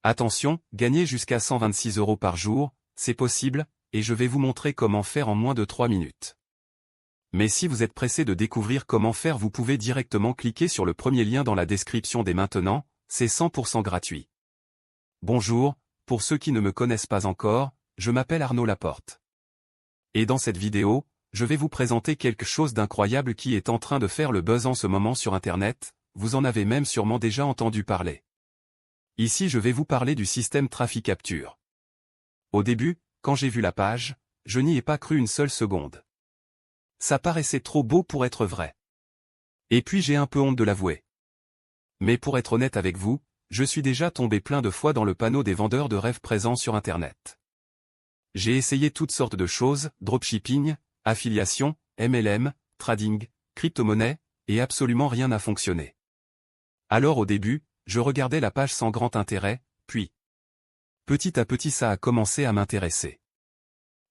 Attention, gagner jusqu'à 126 € par jour, c'est possible, et je vais vous montrer comment faire en moins de 3 minutes. Mais si vous êtes pressé de découvrir comment faire, vous pouvez directement cliquer sur le premier lien dans la description dès maintenant, c'est 100% gratuit. Bonjour, pour ceux qui ne me connaissent pas encore, je m'appelle Arnaud Laporte. Et dans cette vidéo, je vais vous présenter quelque chose d'incroyable qui est en train de faire le buzz en ce moment sur Internet, vous en avez même sûrement déjà entendu parler. Ici je vais vous parler du système Trafficapture. Au début, quand j'ai vu la page, je n'y ai pas cru une seule seconde. Ça paraissait trop beau pour être vrai. Et puis j'ai un peu honte de l'avouer. Mais pour être honnête avec vous, je suis déjà tombé plein de fois dans le panneau des vendeurs de rêves présents sur Internet. J'ai essayé toutes sortes de choses, dropshipping, affiliation, MLM, trading, crypto-monnaie, et absolument rien n'a fonctionné. Alors au début, je regardais la page sans grand intérêt, puis petit à petit ça a commencé à m'intéresser.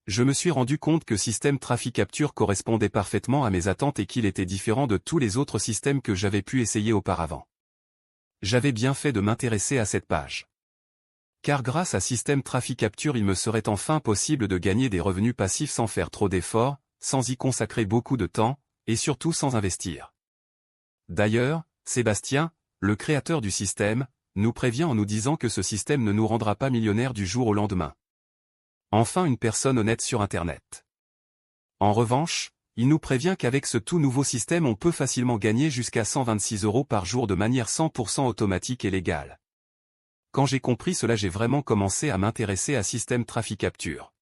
Je me suis rendu compte que système Trafficapture correspondait parfaitement à mes attentes et qu'il était différent de tous les autres systèmes que j'avais pu essayer auparavant. J'avais bien fait de m'intéresser à cette page. Car grâce à système Trafficapture il me serait enfin possible de gagner des revenus passifs sans faire trop d'efforts, sans y consacrer beaucoup de temps, et surtout sans investir. D'ailleurs, Sébastien, le créateur du système, nous prévient en nous disant que ce système ne nous rendra pas millionnaires du jour au lendemain. Enfin une personne honnête sur Internet. En revanche, il nous prévient qu'avec ce tout nouveau système on peut facilement gagner jusqu'à 126 € par jour de manière 100% automatique et légale. Quand j'ai compris cela j'ai vraiment commencé à m'intéresser à système Trafficapture.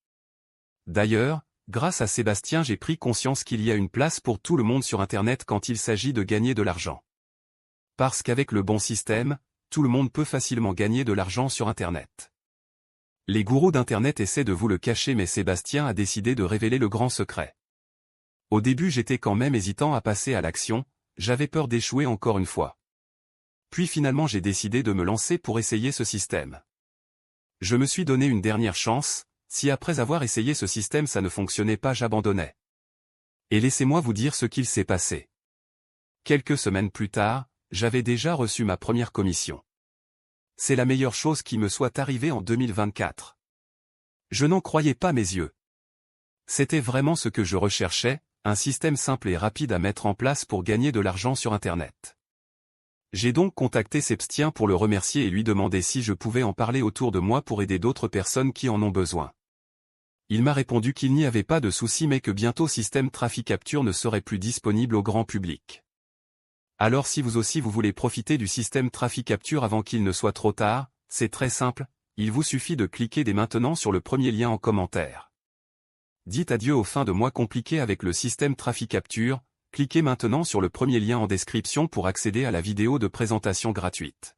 D'ailleurs, grâce à Sébastien j'ai pris conscience qu'il y a une place pour tout le monde sur Internet quand il s'agit de gagner de l'argent. Parce qu'avec le bon système, tout le monde peut facilement gagner de l'argent sur Internet. Les gourous d'Internet essaient de vous le cacher mais Sébastien a décidé de révéler le grand secret. Au début j'étais quand même hésitant à passer à l'action, j'avais peur d'échouer encore une fois. Puis finalement j'ai décidé de me lancer pour essayer ce système. Je me suis donné une dernière chance, si après avoir essayé ce système ça ne fonctionnait pas j'abandonnais. Et laissez-moi vous dire ce qu'il s'est passé. Quelques semaines plus tard, j'avais déjà reçu ma première commission. C'est la meilleure chose qui me soit arrivée en 2024. Je n'en croyais pas mes yeux. C'était vraiment ce que je recherchais, un système simple et rapide à mettre en place pour gagner de l'argent sur Internet. J'ai donc contacté Sébastien pour le remercier et lui demander si je pouvais en parler autour de moi pour aider d'autres personnes qui en ont besoin. Il m'a répondu qu'il n'y avait pas de souci mais que bientôt système Trafficapture ne serait plus disponible au grand public. Alors si vous aussi vous voulez profiter du système Trafficapture avant qu'il ne soit trop tard, c'est très simple, il vous suffit de cliquer dès maintenant sur le premier lien en commentaire. Dites adieu aux fins de mois compliquées avec le système Trafficapture, cliquez maintenant sur le premier lien en description pour accéder à la vidéo de présentation gratuite.